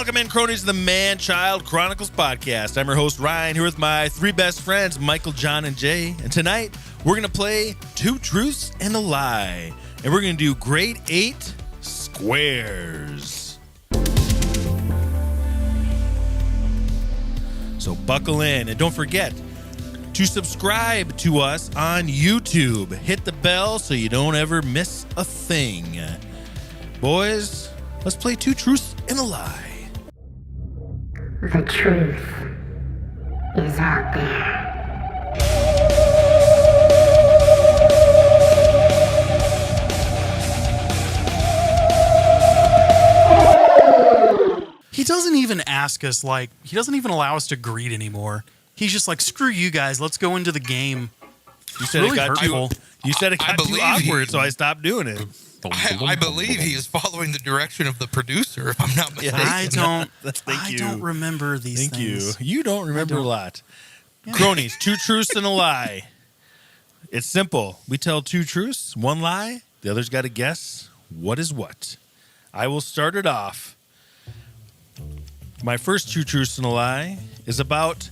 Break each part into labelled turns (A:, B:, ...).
A: Welcome in, cronies, to the Man Child Chronicles Podcast. I'm your host, Ryan, here with my three best friends, Michael, John, and Jay. And tonight, we're going to play Two Truths and a Lie. And we're going to do grade 8 squares. So buckle in. And don't forget to subscribe to us on YouTube. Hit the bell so you don't ever miss a thing. Boys, let's play Two Truths and a Lie.
B: The truth is out there.
C: He doesn't even ask us, he doesn't even allow us to greet anymore. He's just like, screw you guys, let's go into the game.
A: You said
C: really
A: it got
C: hurtful.
A: too awkward, so I stopped doing it.
D: I believe he is following the direction of the producer, if I'm not mistaken.
C: I
A: Thank
C: don't remember these things.
A: You don't remember a lot. Cronies, two truths and a lie. It's simple. We tell two truths, one lie. The other's got to guess what is what. I will start it off. My first two truths and a lie is about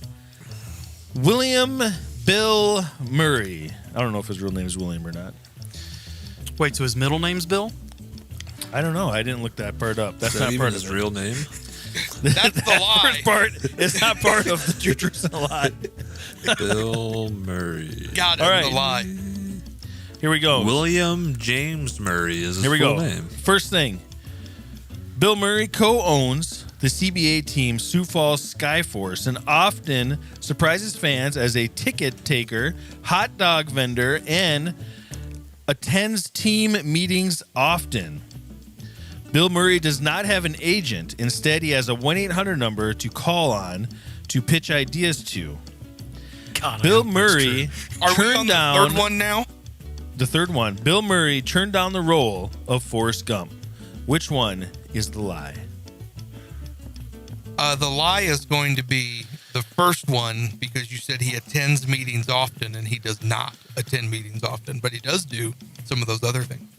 A: William Bill Murray. I don't know if his real name is William or not.
C: Wait, so his middle name's Bill?
A: I don't know. I didn't look that part up. That's
E: not
A: not
E: part
A: part
E: of
A: of
E: his real name.
D: That's the lie.
A: First part is not part of the two truths and a lie.
E: Bill Murray.
D: Got it.
A: All right.
D: The lie.
A: Here we go.
E: William James Murray is his
A: Here we
E: full
A: go.
E: name.
A: First thing. Bill Murray co-owns the CBA team Sioux Falls Skyforce and often surprises fans as a ticket taker, hot dog vendor, and attends team meetings often. Bill Murray does not have an agent. Instead, he has a 1-800 number to call on to pitch ideas to.
C: God,
A: Bill Murray
D: Are we
A: turned
D: on the
A: down
D: third one now?
A: the third one. Bill Murray turned down the role of Forrest Gump. Which one is the lie?
D: The lie is going to be the first one because you said he attends meetings often and he does not attend meetings often, but he does do some of those other things.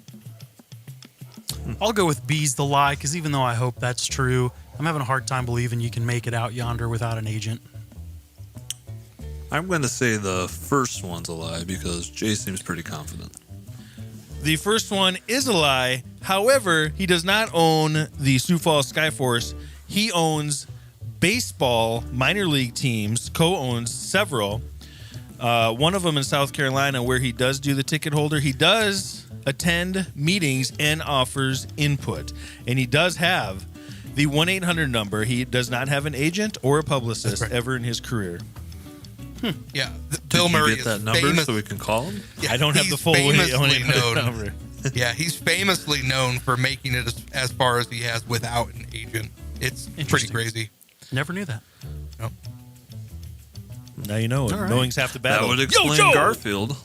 C: I'll go with B's the lie, because even though I hope that's true, I'm having a hard time believing you can make it out yonder without an agent.
E: I'm going to say the first one's a lie because Jay seems pretty confident.
A: The first one is a lie. However, he does not own the Sioux Falls Skyforce. He owns baseball minor league teams, co-owns several. One of them in South Carolina where he does do the ticket holder. He does attend meetings and offers input. And he does have the 1-800 number. He does not have an agent or a publicist ever in his career.
D: Yeah.
E: Did
D: Bill
E: you
D: Murray
E: get that
D: is
E: number
D: famous.
E: so we can call him?
D: Yeah,
A: I don't have
D: he's
A: the full
D: famously
A: 1-800
D: known.
A: number.
D: Yeah, he's famously known for making it as far as he has without an agent. It's pretty
C: Interesting.
D: crazy.
C: Never knew that.
D: Nope.
A: Now you know it.
C: All right.
A: Knowing's half the battle.
E: That would explain
A: Joe!
E: Garfield.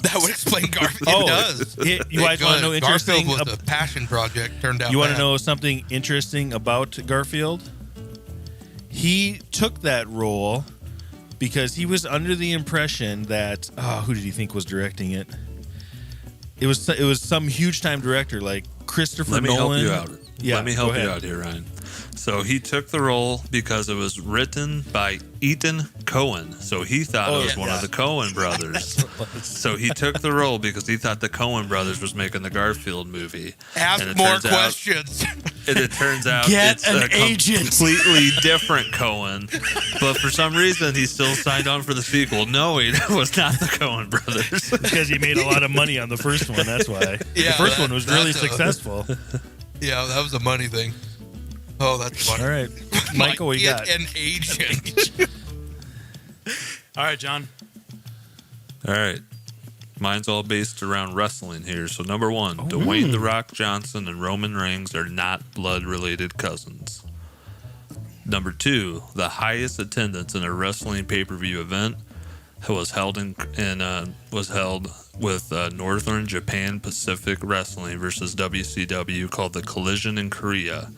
D: That would explain Garfield.
A: Oh,
D: It does.
A: You guys want to know interesting?
D: Garfield was a passion project. Turned out.
A: You want to
D: bad.
A: know something interesting about Garfield? He took that role because he was under the impression that who did he think was directing it? It was some huge time director like Christopher
E: Let me
A: Nolan.
E: help you out.
A: Yeah,
E: Let me
A: go
E: help you
A: ahead.
E: out here, Ryan. So he took the role because it was written by Ethan Coen. So he thought it was one of the Coen brothers. So he took the role because he thought the Coen brothers was making the Garfield movie.
D: Ask
E: And it
D: more
E: turns out-
D: questions.
E: And it turns out
C: Get
E: it's
C: an
E: a
C: agent.
E: completely different Coen. But for some reason, he still signed on for the sequel, knowing it was not the Coen brothers.
A: Because he made a lot of money on the first one. That's why.
D: Yeah,
A: the first one was really
D: that's a-
A: successful.
D: Yeah, that was a money thing. Oh, that's funny.
A: All right, Michael, what you
D: Get
A: got?
D: an agent.
C: All right, John.
E: All right. Mine's all based around wrestling here. So, number one, Dwayne The Rock Johnson and Roman Reigns are not blood-related cousins. Number two, the highest attendance in a wrestling pay-per-view event was held with Northern Japan Pacific Wrestling versus WCW called the Collision in Korea.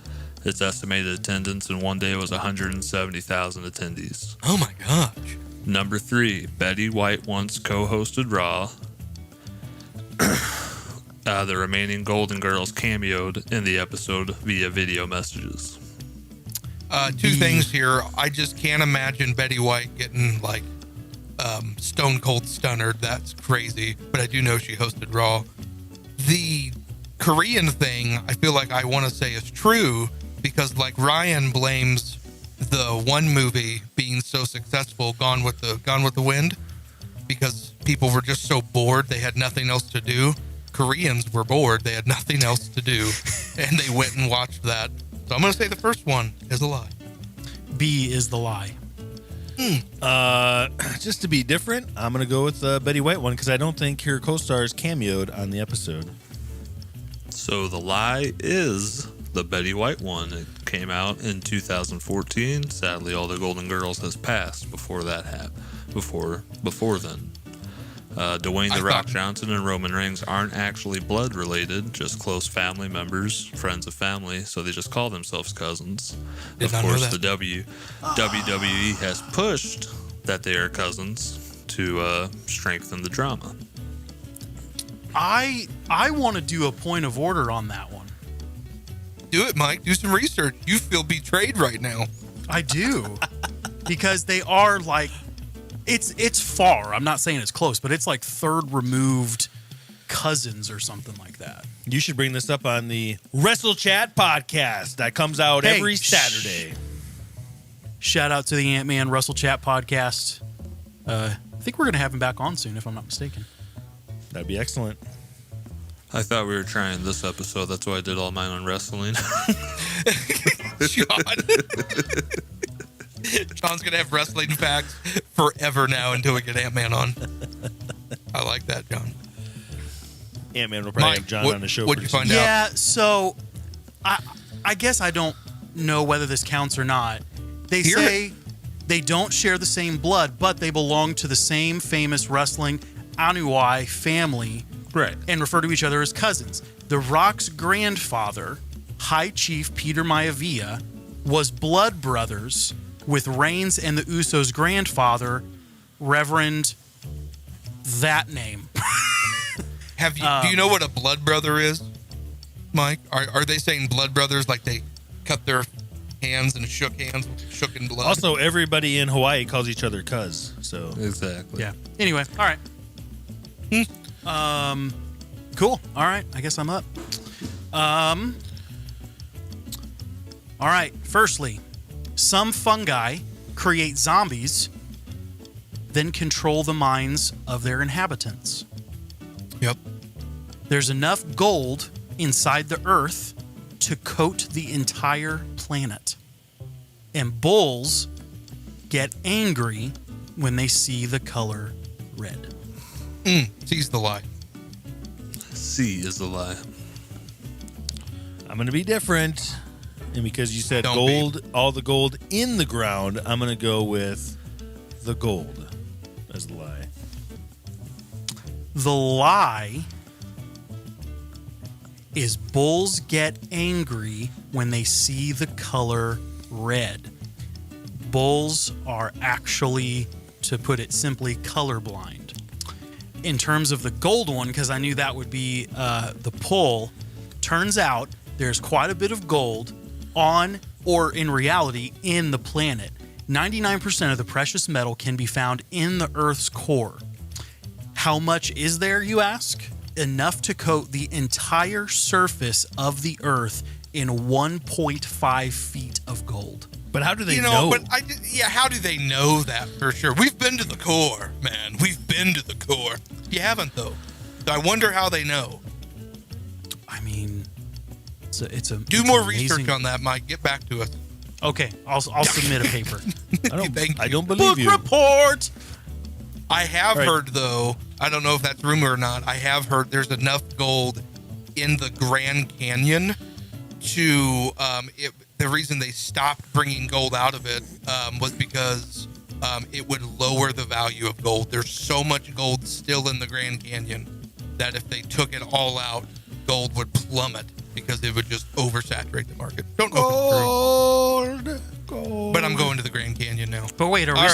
E: Its estimated attendance in one day was 170,000 attendees.
D: Oh my gosh.
E: Number three, Betty White once co-hosted Raw. The remaining Golden Girls cameoed in the episode via video messages.
D: Two things here. I just can't imagine Betty White getting like stone cold stunnered. That's crazy. But I do know she hosted Raw. The Korean thing, I feel like I want to say is true because like Ryan blames the one movie being so successful, Gone with the Wind, because people were just so bored they had nothing else to do. Koreans were bored, they had nothing else to do, and they went and watched that. So I'm going to say the first one is a lie.
C: B is the lie.
A: Just to be different, I'm going to go with the Betty White one because I don't think her co-stars cameoed on the episode.
E: So the lie is the Betty White one. It came out in 2014. Sadly, all the Golden Girls has passed before that happened. Before then. Dwayne "The Rock" Johnson and Roman Reigns aren't actually blood related, just close family members, friends of family, so they just call themselves cousins. Of course, the WWE has pushed that they are cousins to strengthen the drama.
C: I want to do a point of order on that one.
D: Do it, Mike. Do some research. You feel betrayed right now.
C: I do. Because they are like, it's far. I'm not saying it's close, but it's like third removed cousins or something like that.
A: You should bring this up on the Wrestle Chat podcast that comes out every Saturday.
C: Shout out to the Ant-Man Wrestle Chat podcast. I think we're going to have him back on soon, if I'm not mistaken.
A: That'd be excellent.
E: I thought we were trying this episode. That's why I did all mine on wrestling.
D: John's going to have wrestling facts forever now until we get Ant-Man on. I like that, John.
A: Ant-Man will probably have John on the show.
D: What'd you find out?
C: Yeah, so I guess I don't know whether this counts or not. They say they don't share the same blood, but they belong to the same famous wrestling Anuai family,
A: Right.
C: and refer to each other as cousins. The Rock's grandfather, High Chief Peter Maivia, was blood brothers with Reigns and the Usos' grandfather, Reverend that name.
D: Do you know what a blood brother is, Mike? Are they saying blood brothers like they cut their hands and shook in blood?
A: Also, everybody in Hawaii calls each other cuz. So
E: Exactly.
C: Yeah. Anyway, all right. Cool. All right. I guess I'm up. All right. Firstly, some fungi create zombies, then control the minds of their inhabitants.
D: Yep.
C: There's enough gold inside the earth to coat the entire planet. And bulls get angry when they see the color red.
D: C's the lie.
E: C is the lie.
A: I'm going to be different. And because you said
D: Don't
A: gold, all the gold in the ground, I'm going to go with the gold as the lie.
C: The lie is bulls get angry when they see the color red. Bulls are actually, to put it simply, colorblind. In terms of the gold one, because I knew that would be the pull, turns out there's quite a bit of gold on, or in reality, in the planet. 99% of the precious metal can be found in the Earth's core. How much is there, you ask? Enough to coat the entire surface of the Earth in 1.5 feet of gold.
A: But how do they know?
D: But how do they know that for sure? We've been to the core, man. We've been to the core. You haven't, though. So I wonder how they know.
C: I mean, it's a
D: Do more research on that, Mike. Get back to us.
C: Okay, I'll submit a paper.
A: I don't believe you.
C: Book report.
D: I have heard, though, I don't know if that's rumor or not, I have heard there's enough gold in the Grand Canyon to, the reason they stopped bringing gold out of it was because it would lower the value of gold. There's so much gold still in the Grand Canyon that if they took it all out, gold would plummet because it would just oversaturate the market. Don't know if it's true. Gold. But I'm going to the Grand Canyon now.
C: But wait, are we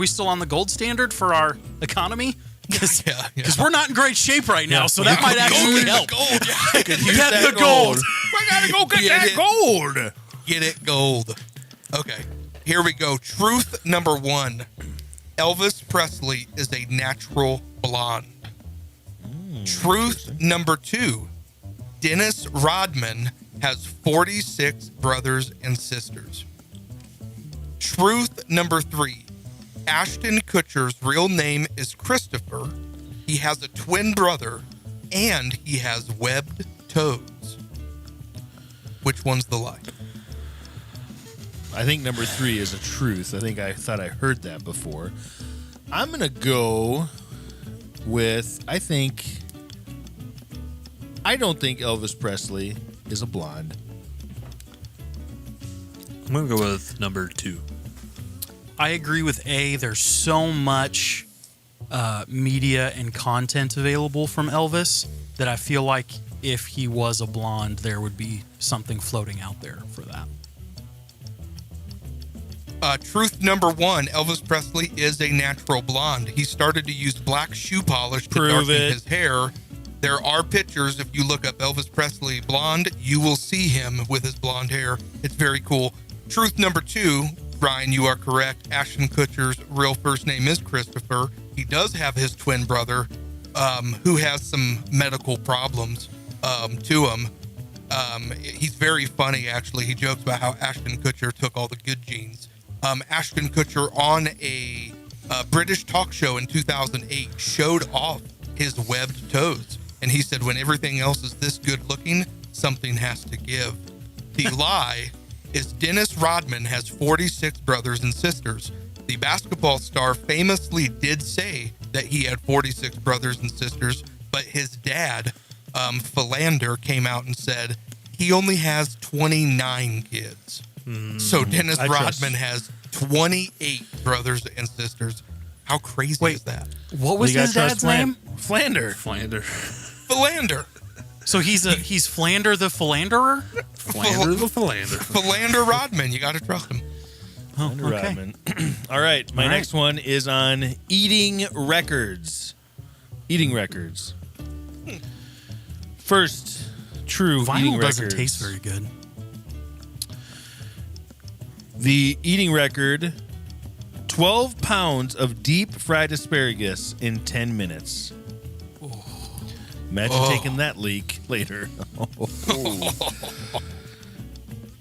C: still on the gold standard for our economy? Because we're not in great shape right now, so that might actually help.
D: Gold.
A: I could use
C: Get
A: that
C: the gold.
A: We gotta go get that gold.
D: Get it gold. Okay, here we go. Truth number 1. Elvis Presley is a natural blonde. Truth number 2. Dennis Rodman has 46 brothers and sisters. Truth number 3. Ashton Kutcher's real name is Christopher. He has a twin brother, and he has webbed toes. Which one's the lie?
A: I think number 3 is a truth. I thought I heard that before. I'm going to go with, I don't think Elvis Presley is a blonde.
E: I'm going to go with number 2.
C: I agree with A. There's so much media and content available from Elvis that I feel like if he was a blonde, there would be something floating out there for that.
D: Truth number 1, Elvis Presley is a natural blonde. He started to use black shoe polish to darken his hair. There are pictures. If you look up Elvis Presley blonde, you will see him with his blonde hair. It's very cool. Truth number 2, Ryan, you are correct. Ashton Kutcher's real first name is Christopher. He does have his twin brother, who has some medical problems to him. He's very funny, actually. He jokes about how Ashton Kutcher took all the good genes. Ashton Kutcher on a British talk show in 2008 showed off his webbed toes. And he said, when everything else is this good looking, something has to give. The lie is Dennis Rodman has 46 brothers and sisters. The basketball star famously did say that he had 46 brothers and sisters, but his dad, Philander, came out and said he only has 29 kids. So Dennis Rodman has 28 brothers and sisters. How crazy is that?
C: What was his dad's name?
A: Philander.
D: Philander.
C: So he's Philander the Philanderer?
D: Philander Rodman. You got to trust him.
C: Oh,
A: Philander
C: okay.
A: Rodman. All right. My next one is on eating records. Eating records. First, true eating
C: Vinyl
A: records.
C: doesn't taste very good.
A: The eating record, 12 pounds of deep fried asparagus in 10 minutes. Imagine taking that leak later.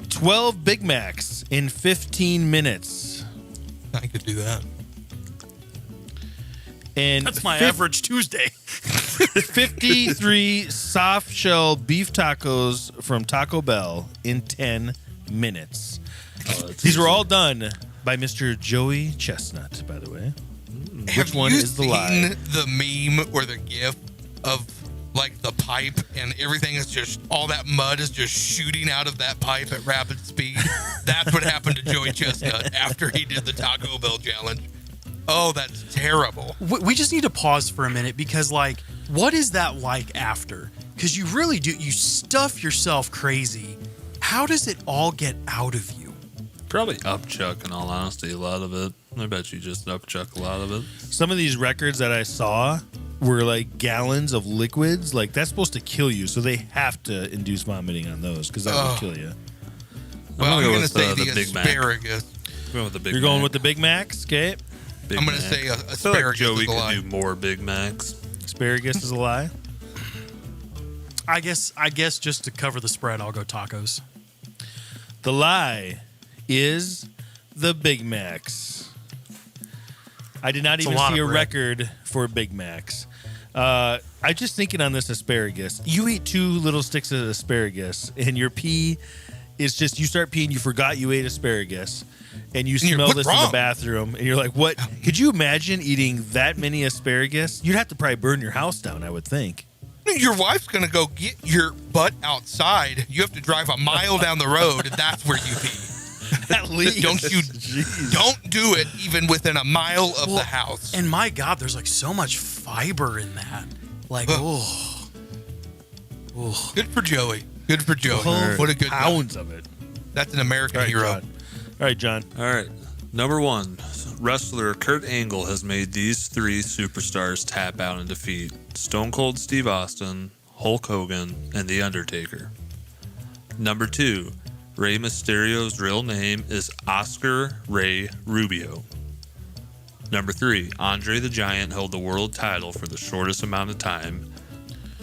A: 12 Big Macs in 15 minutes.
D: I could do that.
A: And
C: That's my average Tuesday.
A: 53 soft shell beef tacos from Taco Bell in 10 minutes. These were all done by Mr. Joey Chestnut, by the way. Which one is the lie?
D: Have you seen the meme or the gif of like the pipe and everything is just, all that mud is just shooting out of that pipe at rapid speed? That's what happened to Joey Chestnut after he did the Taco Bell challenge. Oh, that's terrible.
C: We just need to pause for a minute because, like, what is that like after? Because you really do, you stuff yourself crazy. How does it all get out of you?
E: Probably upchuck, in all honesty, a lot of it. I bet you just upchuck a lot of it.
A: Some of these records that I saw were like gallons of liquids. Like, that's supposed to kill you, so they have to induce vomiting on those because that will kill you.
D: Well, I'm going to say
E: the
D: the
E: Big Mac.
D: asparagus.
E: Going with the Big
A: You're
E: Mac.
A: going with the Big Macs, okay?
E: Big
D: I'm going to
E: Mac.
D: say
E: I feel like
D: asparagus
E: Joey
D: is a lie.
E: could do more Big Macs.
A: Asparagus is a lie.
C: I guess just to cover the spread, I'll go tacos.
A: The lie is the Big Macs. I did not
C: It's a
A: even
C: lot
A: see
C: of
A: a
C: bread.
A: record for Big Macs. I just thinking on this asparagus. You eat 2 little sticks of asparagus, and your pee is just, you start peeing, you forgot you ate asparagus, and you smell
D: what's
A: this in
D: wrong?
A: the bathroom, and you're like, what? Could you imagine eating that many asparagus? You'd have to probably burn your house down, I would think.
D: Your wife's going to go get your butt outside. You have to drive a mile down the road, and that's where you pee.
A: At least.
D: Don't do it even within a mile of the house.
C: And my God, there's like so much fiber in that. Like, oh.
D: Good for Joey. Good for Joey.
A: 12
D: What a good guy.
A: pounds of it.
D: That's an American
A: All right,
D: hero.
A: John. All right, John.
E: All right. Number 1, wrestler Kurt Angle has made these 3 superstars tap out in defeat: Stone Cold Steve Austin, Hulk Hogan, and The Undertaker. Number 2, Rey Mysterio's real name is Oscar Ray Rubio. Number 3, Andre the Giant held the world title for the shortest amount of time,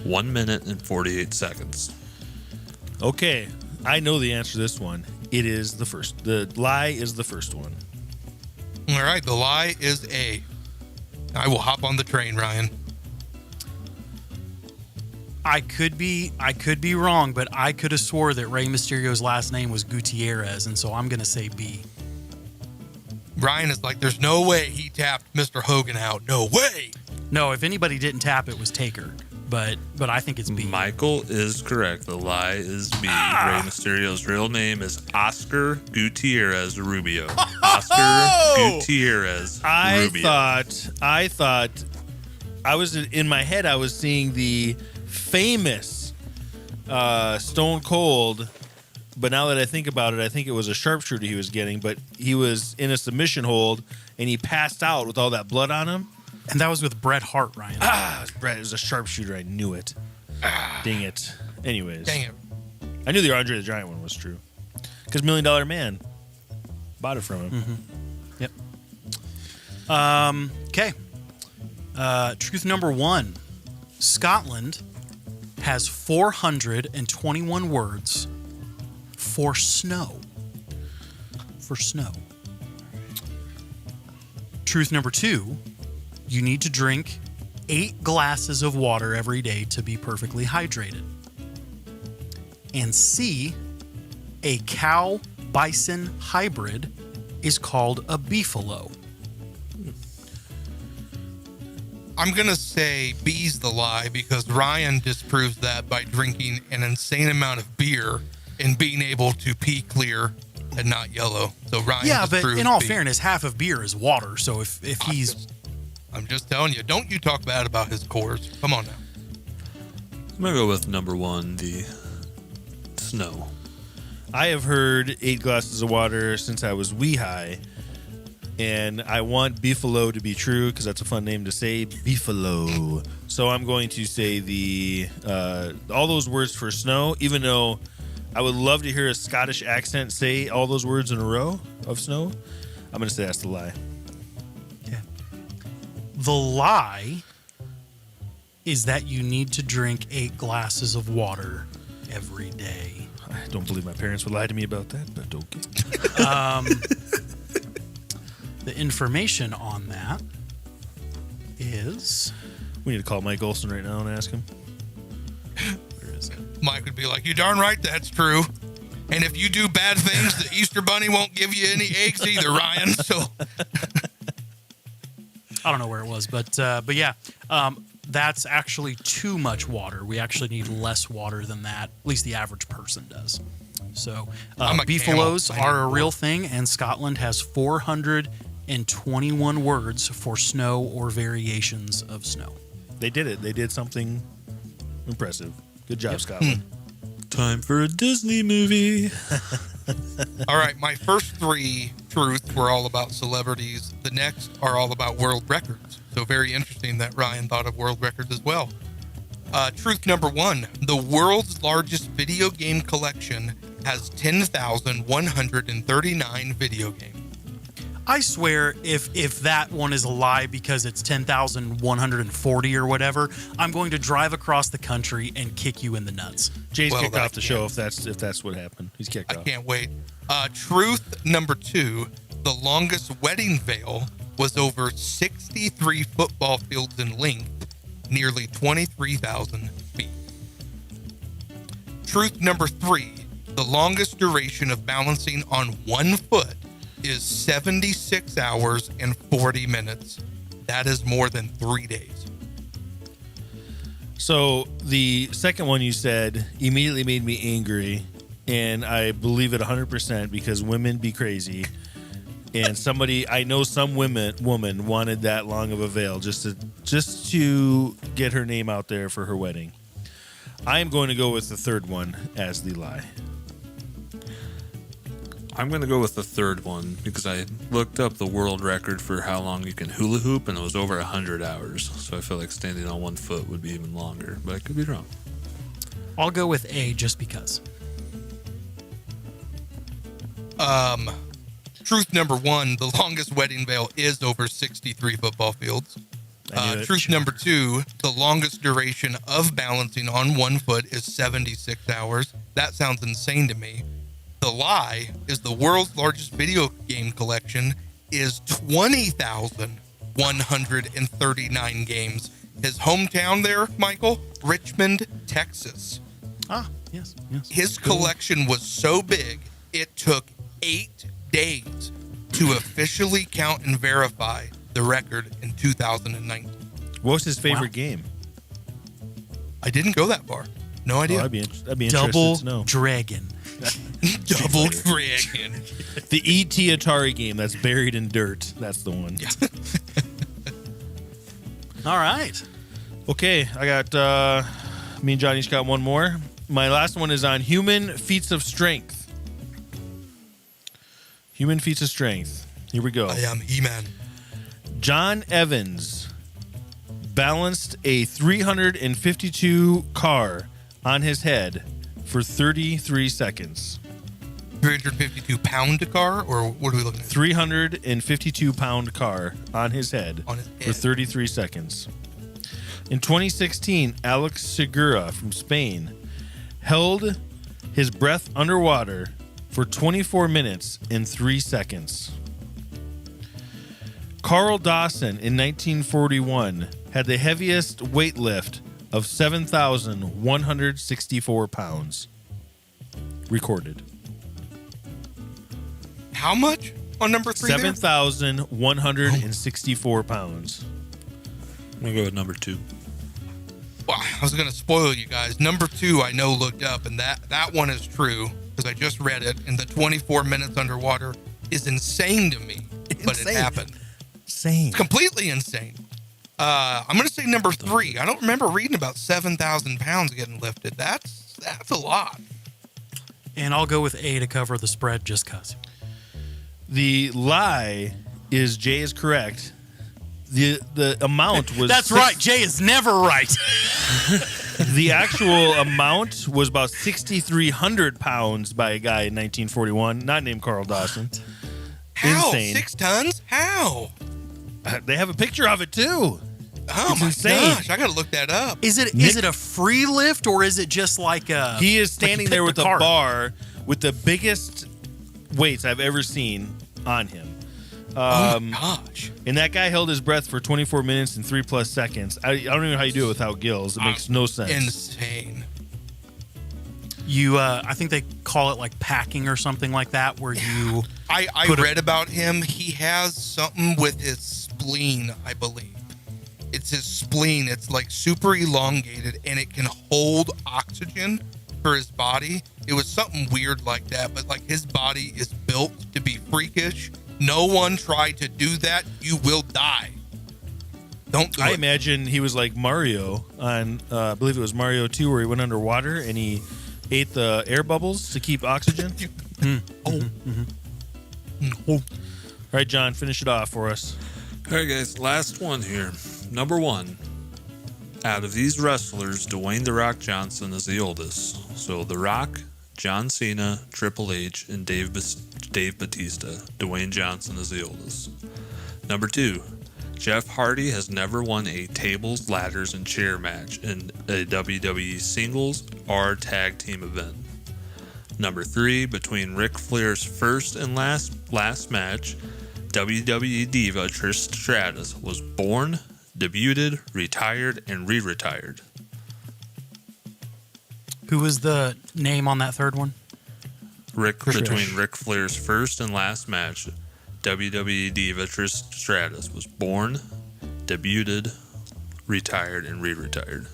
E: 1 minute and 48 seconds.
A: Okay, I know the answer to this one. It is the first. The lie is the first one.
D: All right, the lie is A. I will hop on the train, Ryan.
C: I could be wrong, but I could have swore that Rey Mysterio's last name was Gutierrez, and so I'm going to say B.
D: Ryan is like, there's no way he tapped Mr. Hogan out. No way.
C: No, if anybody didn't tap, it was Taker. But I think it's B.
E: Michael is correct. The lie is B. Rey Mysterio's real name is Oscar Gutierrez Rubio. Oscar Gutierrez Rubio.
A: I thought I was in my head. I was seeing the famous Stone Cold, but now that I think about it, I think it was a sharpshooter he was getting. But he was in a submission hold and he passed out with all that blood on him.
C: And that was with Bret Hart, Ryan.
A: Brett is a sharpshooter. I knew it. Dang it. Anyways.
D: Dang it.
A: I knew the Andre the Giant one was true. Because $1 Million Man bought it from him.
C: Mm-hmm. Yep. Okay. Truth number 1. Scotland has 421 words for snow. For snow. Truth number 2. You need to drink 8 glasses of water every day to be perfectly hydrated. And C, a cow-bison hybrid is called a beefalo.
D: I'm going to say B's the lie because Ryan disproves that by drinking an insane amount of beer and being able to pee clear and not yellow. So Ryan
C: Yeah, but
D: disproves
C: in all
D: B.
C: fairness, half of beer is water. So if he's...
D: I'm just telling you, don't you talk bad about his cores. Come on now.
E: I'm going to go with number 1, the snow.
A: I have heard 8 glasses of water since I was wee high. And I want Beefalo to be true because that's a fun name to say, Beefalo. So I'm going to say the all those words for snow, even though I would love to hear a Scottish accent say all those words in a row of snow. I'm going to say that's the lie.
C: The lie is that you need to drink 8 glasses of water every day.
A: I don't believe my parents would lie to me about that, but okay.
C: The information on that is...
A: We need to call Mike Olson right now and ask him.
C: Where is it?
D: Mike would be like, you darn right that's true. And if you do bad things, the Easter Bunny won't give you any eggs either, Ryan. So
C: I don't know where it was, but yeah, that's actually too much water. We actually need less water than that. At least the average person does. So beefalos are a real thing, and Scotland has 421 words for snow or variations of snow.
A: They did it. They did something impressive. Good job, Scotland.
E: Time for a Disney movie.
D: all right, my first 3 truths were all about celebrities. The next are all about world records. So very interesting that Ryan thought of world records as well. Truth number 1, the world's largest video game collection has 10,139 video games.
C: I swear, if that one is a lie because it's 10,140 or whatever, I'm going to drive across the country and kick you in the nuts.
A: Jay's
D: Well,
A: kicked
D: that
A: off the show if that's what happened. He's kicked
D: I
A: off.
D: can't wait. Truth number 2, the longest wedding veil was over 63 football fields in length, nearly 23,000 feet. Truth number 3, the longest duration of balancing on one foot is 76 hours and 40 minutes. That is more than 3 days.
A: So the second one you said immediately made me angry, and I believe it 100% because women be crazy. And I know some woman wanted that long of a veil just to get her name out there for her wedding. I am going to go with the third one as the lie.
E: I'm going to go with the third one because I looked up the world record for how long you can hula hoop, and it was over 100 hours. So I feel like standing on one foot would be even longer, but I could be wrong.
C: I'll go with A just because.
D: Truth number one, the longest wedding veil is over 63 football fields. Truth number two, the longest duration of balancing on one foot is 76 hours. That sounds insane to me. The lie is the world's largest video game collection is 20,139 games. His hometown there, Michael, Richmond, Texas.
C: Ah, yes.
D: His collection was so big, it took 8 days to officially count and verify the record in 2019.
A: What was his favorite game?
D: I didn't go that far. No idea.
A: That'd be interesting
C: Double
A: to know.
C: Dragon.
D: Double Dragon.
A: The E.T. Atari game that's buried in dirt. That's the one.
D: Yeah.
C: All right.
A: Okay, I got, me and Johnny each got one more. My last one is on human feats of strength. Human feats of strength. Here we go.
D: I am He-Man.
A: John Evans balanced a 352 car on his head for 33 seconds.
D: 352 pound car, or what are we looking at?
A: 352 pound car on his head
D: On his
A: for
D: head.
A: 33 seconds. In 2016, Alex Segura from Spain held his breath underwater for 24 minutes and 3 seconds. Carl Dawson in 1941 had the heaviest weight lift of 7,164 pounds recorded.
D: How much on number 3 there?
A: 7,164 pounds.
E: I'm going to go with number 2.
D: Well, I was going to spoil you guys. Number 2, I know looked up, and that one is true because I just read it. And the 24 minutes underwater is insane to me, but it
A: Insane.
D: happened.
A: Insane.
D: It's completely insane. I'm going to say number 3. I don't remember reading about 7,000 pounds getting lifted. That's a lot.
C: And I'll go with A to cover the spread just because.
A: The lie is Jay is correct. The amount was
C: That's right. Jay is never right.
A: The actual amount was about 6,300 pounds by a guy in 1941, not named Carl Dawson.
D: How?
A: Insane.
D: 6 tons? How?
A: They have a picture of it too.
D: Oh
A: It's
D: my
A: insane.
D: gosh! I got to look that up.
C: Is it a free lift or is it just like a?
A: He is standing there with
C: the
A: a
C: cart?
A: bar with the biggest weights I've ever seen on him.
D: Oh my gosh!
A: And that guy held his breath for 24 minutes and 3+ seconds. I don't even know how you do it without gills. It makes no sense.
D: Insane.
C: I think they call it like packing or something like that, where you.
D: I
C: Put a-
D: read about him. He has something with his spleen, I believe. It's his spleen. It's like super elongated, and it can hold oxygen for his body. It was something weird like that, but like his body is built to be freakish. No one tried to do that. You will die. Don't do
A: I
D: it.
A: imagine he was like Mario on, I believe it was Mario 2, where he went underwater and he ate the air bubbles to keep oxygen.
D: Oh.
A: All right, John, finish it off for us.
E: All right, guys, last one here. Number 1. Out of these wrestlers, Dwayne "The Rock" Johnson is the oldest. So The Rock, John Cena, Triple H, and Dave Batista. Dwayne Johnson is the oldest. Number 2. Jeff Hardy has never won a tables, ladders, and chair match in a WWE singles or tag team event. Number 3, between Ric Flair's first and last match, WWE diva Trish Stratus was born, debuted, retired, and re-retired.
C: Who was the name on that third one?
E: Between Ric Flair's first and last match, WWE diva Trish Stratus was born, debuted, retired, and re-retired.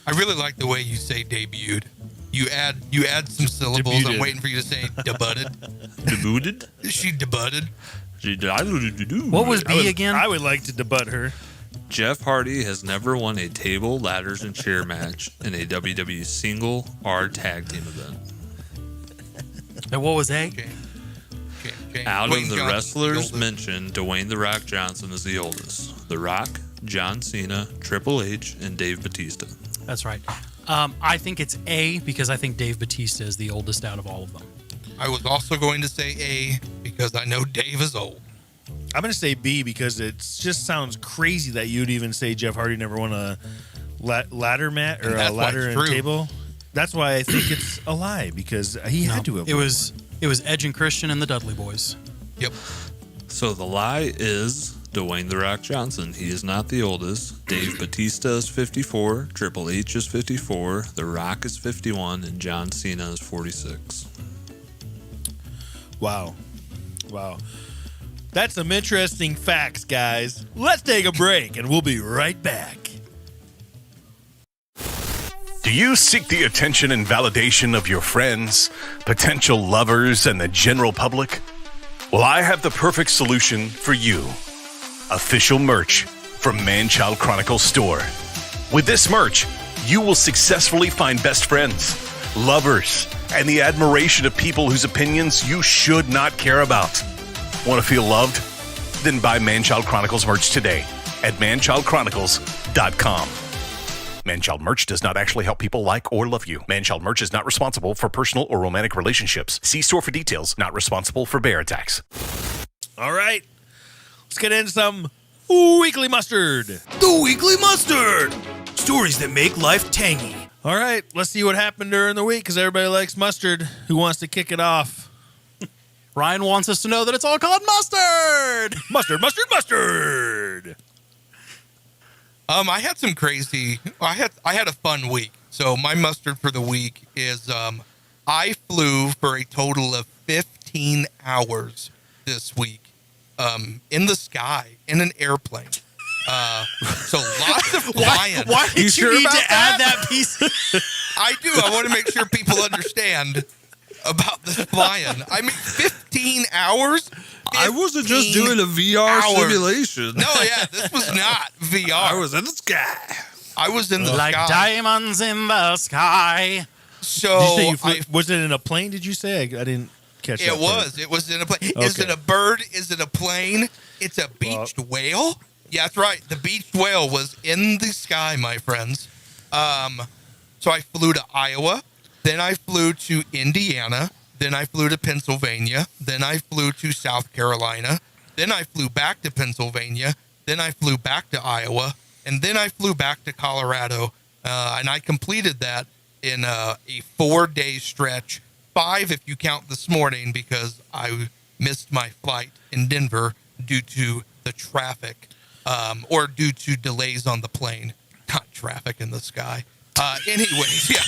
D: I really like the way you say debuted. You add some syllables.
A: Debuted.
D: I'm waiting for you to say debuted.
E: Debuted?
D: She debuted.
C: What was B again?
A: I would like to debut her.
E: Jeff Hardy has never won a table, ladders, and chair match in a WWE single or tag team event.
C: And what was A?
D: James.
E: Out
D: Dwayne
E: of the
D: Johnson,
E: wrestlers
D: oldest.
E: mentioned, Dwayne "The Rock" Johnson is the oldest. The Rock, John Cena, Triple H, and Dave Batista.
C: That's right. I think it's A because I think Dave Bautista is the oldest out of all of them.
D: I was also going to say A because I know Dave is old.
A: I'm going to say B because it just sounds crazy that you'd even say Jeff Hardy never won a ladder match or a ladder and table. That's why I think it's a lie because he had to have.
C: It was Edge and Christian and the Dudley Boys.
D: Yep.
E: So the lie is Dwayne "The Rock" Johnson. He is not the oldest. Dave Bautista is 54. Triple H is 54. The Rock is 51. And John Cena is 46.
A: Wow. That's some interesting facts, guys. Let's take a break, and we'll be right back.
F: Do you seek the attention and validation of your friends, potential lovers, and the general public? Well, I have the perfect solution for you. Official merch from Man Child Chronicles store. With this merch, you will successfully find best friends, lovers, and the admiration of people whose opinions you should not care about. Want to feel loved? Then buy Man Child Chronicles merch today at manchildchronicles.com. Man-Child merch does not actually help people like or love you. Man-Child merch is not responsible for personal or romantic relationships. See store for details. Not responsible for bear attacks.
A: All right. Let's get into some Weekly Mustard.
G: The Weekly Mustard. Stories that make life tangy.
A: All right. Let's see what happened during the week because everybody likes mustard. Who wants to kick it off?
C: Ryan wants us to know that it's all called mustard.
A: Mustard.
D: I had some crazy. I had a fun week. So my mustard for the week is I flew for a total of 15 hours this week in the sky in an airplane. So lots of flying.
C: Why did you need to add that piece?
D: I do. I want to make sure people understand about this flying. I mean, 15 hours.
E: I wasn't just doing a VR simulation.
D: No, yeah, this was not VR.
E: I was in the sky.
D: I was in the
C: like
D: sky.
C: diamonds in the sky.
D: So
A: Did you say you flew, was it in a plane? Did you say? I didn't catch that.
D: It was. It was in a plane. Is it a bird? Is it a plane? It's a beached whale. Yeah, that's right. The beached whale was in the sky, my friends. So I flew to Iowa. Then I flew to Indiana. Then I flew to Pennsylvania. Then I flew to South Carolina. Then I flew back to Pennsylvania. Then I flew back to Iowa. And then I flew back to Colorado. And I completed that in a 4-day stretch. 5 if you count this morning because I missed my flight in Denver due to the traffic or due to delays on the plane. Not traffic in the sky. Anyways, yeah.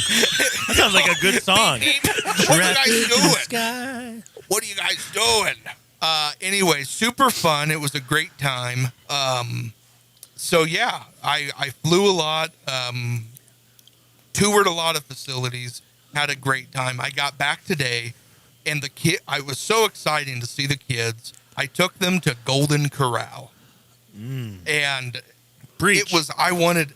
A: That sounds like a good song.
D: What are you guys doing? What are you guys doing? Anyway, super fun. It was a great time. So yeah, I flew a lot, toured a lot of facilities, had a great time. I got back today, and I was so excited to see the kids. I took them to Golden Corral, and it was I wanted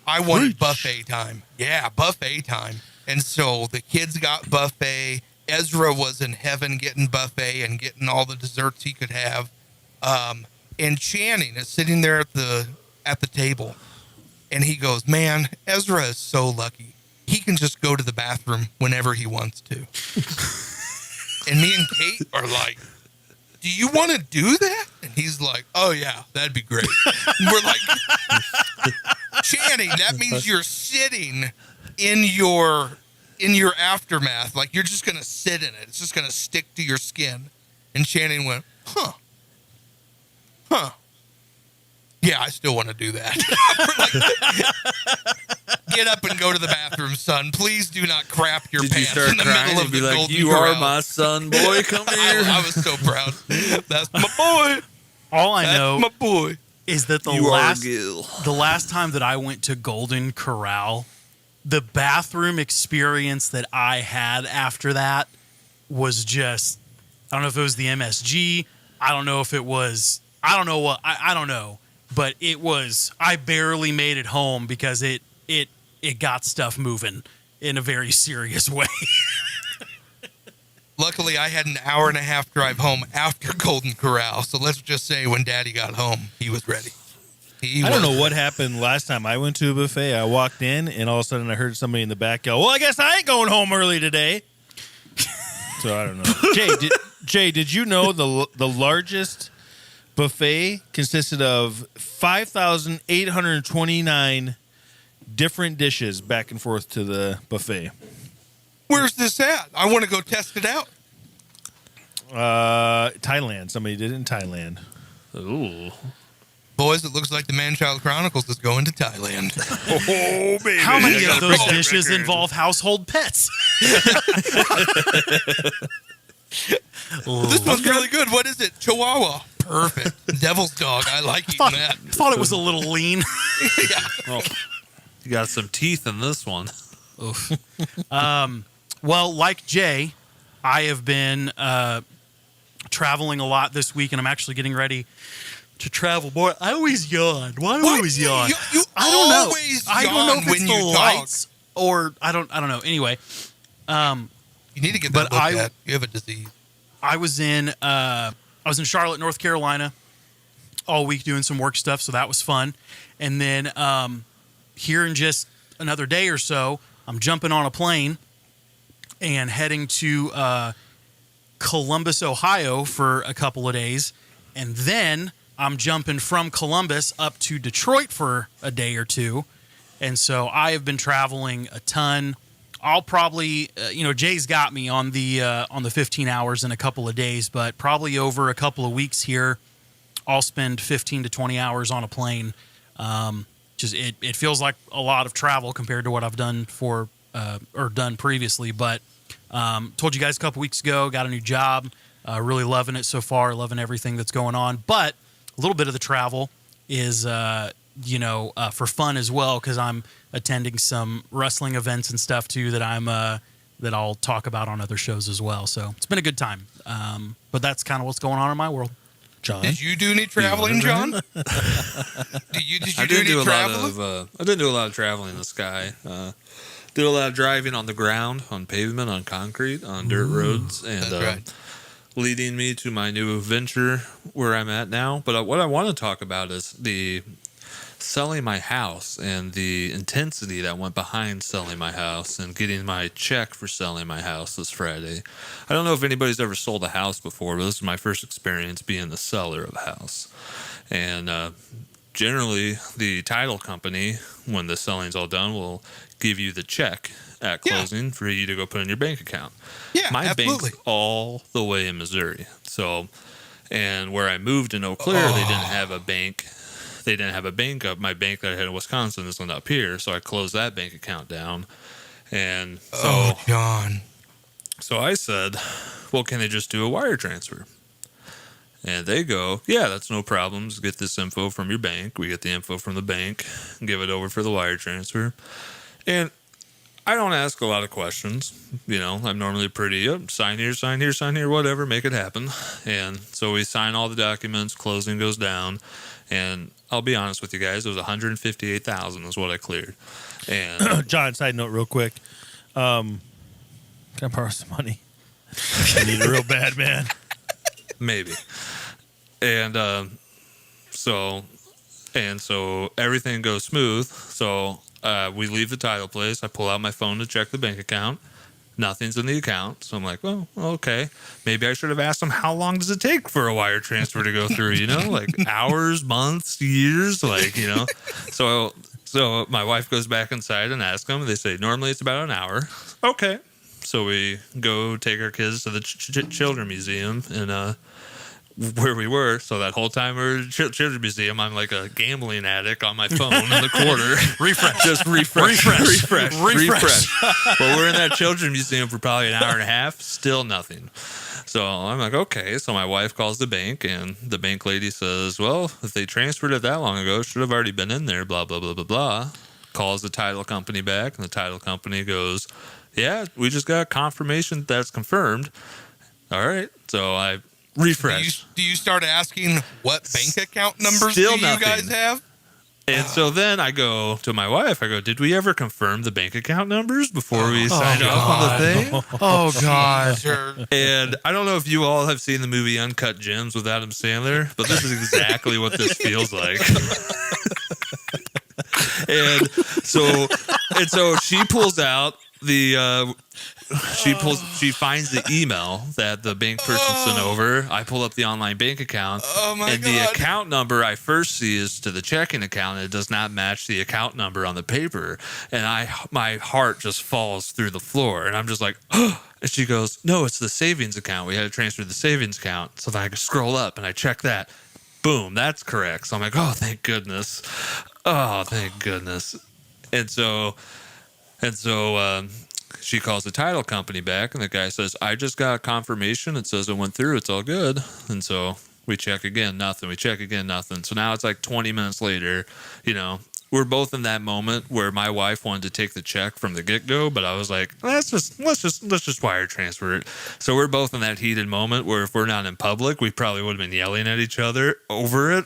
D: buffet time. Yeah, buffet time. And so the kids got buffet. Ezra was in heaven getting buffet and getting all the desserts he could have. And Channing is sitting there at the table, and he goes, "Man, Ezra is so lucky. He can just go to the bathroom whenever he wants to." And me and Kate are like, "Do you want to do that?" And he's like, "Oh yeah, that'd be great." And we're like, "Channing, that means you're sitting in your aftermath. Like you're just gonna sit in it. It's just gonna stick to your skin." And Channing went, huh. Yeah, I still want to do that. Like, get up and go to the bathroom, son. Please do not crap your pants in the middle of the Golden
E: You
D: Corral.
E: are my son, boy. Come here.
D: I was so proud. That's my boy.
C: All I
D: That's
C: know
D: my boy.
C: is that the last time that I went to Golden Corral, the bathroom experience that I had after that was just, I don't know if it was the MSG. I don't know if it was, I don't know what, I don't know. But it was, I barely made it home because it got stuff moving in a very serious way.
D: Luckily, I had an hour and a half drive home after Golden Corral. So let's just say when Daddy got home, he was ready.
A: I don't know what happened last time I went to a buffet. I walked in, and all of a sudden I heard somebody in the back yell, "Well, I guess I ain't going home early today." So I don't know. Jay, did you know the largest buffet consisted of 5,829 different dishes back and forth to the buffet?
D: Where's this at? I want to go test it out.
A: Thailand. Somebody did it in Thailand.
E: Ooh.
D: Boys, it looks like the Man Child Chronicles is going to Thailand.
A: Oh, baby.
C: How many of those dishes involve household pets?
D: This one's really good. What is it? Chihuahua. Perfect. Devil's dog. I like eating that.
C: I thought it was a little lean.
E: Well, you got some teeth in this one.
C: Oof. Well, like Jay, I have been traveling a lot this week, and I'm actually getting ready to travel. Boy, I always yawn. Why do I always yawn?
D: You
C: I don't know.
D: always
C: I don't know
D: yawn
C: if it's
D: when
C: the
D: you
C: lights or I don't know. Anyway,
D: You need to get that looked at. You have a disease.
C: I was in Charlotte, North Carolina all week doing some work stuff, so that was fun. And then here in just another day or so, I'm jumping on a plane and heading to Columbus, Ohio for a couple of days. And then I'm jumping from Columbus up to Detroit for a day or two. And so I have been traveling a ton. I'll probably, Jay's got me on the 15 hours in a couple of days, but probably over a couple of weeks here, I'll spend 15 to 20 hours on a plane. It feels like a lot of travel compared to what I've done done previously. But told you guys a couple weeks ago, got a new job, really loving it so far, loving everything that's going on. But a little bit of the travel is, for fun as well, because I'm attending some wrestling events and stuff too that I'll talk about on other shows as well. So it's been a good time. But that's kind of what's going on in my world.
A: John,
D: Did you do any traveling, John? Did you do any traveling?
E: I didn't do a lot of traveling in the sky. Did a lot of driving on the ground, on pavement, on concrete, on dirt roads, and
D: That's right.
E: leading me to my new venture where I'm at now. But what I want to talk about is the selling my house and the intensity that went behind selling my house and getting my check for selling my house this Friday. I don't know if anybody's ever sold a house before, but this is my first experience being the seller of a house. And generally, the title company, when the selling's all done, will give you the check at closing for you to go put in your bank account.
D: Yeah,
E: my
D: absolutely.
E: bank's all the way in Missouri. So, and where I moved in Eau Claire, they didn't have a bank. They didn't have a bank up. My bank that I had in Wisconsin is one up here, so I closed that bank account down. And so,
D: John.
E: so I said, well, can they just do a wire transfer? And they go, yeah, that's no problem. Just get this info from your bank. We get the info from the bank, give it over for the wire transfer. And I don't ask a lot of questions. I'm normally pretty, sign here, sign here, sign here, whatever, make it happen. And so we sign all the documents, closing goes down. And I'll be honest with you guys, it was $158,000 is what I cleared. And
A: John, side note real quick. Can I borrow some money? I need it real bad, man.
E: maybe. And so everything goes smooth. So we leave the title place. I pull out my phone to check the bank account. Nothing's in the account. So I'm like, well, okay. Maybe I should have asked them, how long does it take for a wire transfer to go through? Like hours, months, years, So my wife goes back inside and asks them. They say, normally it's about an hour. Okay. So we go take our kids to the Children's Museum and where we were. So that whole time we were at the Children's Museum, I'm like a gambling addict on my phone in the corner. Just refresh. Well, we're in that Children's Museum for probably an hour and a half. Still nothing. So I'm like, okay. So my wife calls the bank, and the bank lady says, well, if they transferred it that long ago, it should have already been in there, blah, blah, blah, blah, blah. Calls the title company back, and the title company goes, yeah, we just got confirmation that's confirmed. All right. So I refresh.
D: Do you start asking what bank account numbers
E: Still
D: do
E: nothing.
D: you guys have?
E: And so then I go to my wife. I go, did we ever confirm the bank account numbers before we signed off on the thing?
C: Oh, God.
E: And I don't know if you all have seen the movie Uncut Gems with Adam Sandler, but this is exactly what this feels like. And so she pulls out the she finds the email that the bank person sent over. I pull up the online bank account, and the account number I first see is to the checking account. And it does not match the account number on the paper, and my heart just falls through the floor, and I'm just like, oh. And she goes, no, it's the savings account. We had to transfer the savings account. So then I scroll up and I check that. Boom, that's correct. So I'm like, oh, thank goodness. Oh, thank goodness. And so she calls the title company back, and the guy says, I just got confirmation. It says it went through. It's all good. And so we check again, nothing. We check again, nothing. So now it's like 20 minutes later, we're both in that moment where my wife wanted to take the check from the get-go, but I was like, let's just wire transfer it. So we're both in that heated moment where if we're not in public, we probably would have been yelling at each other over it.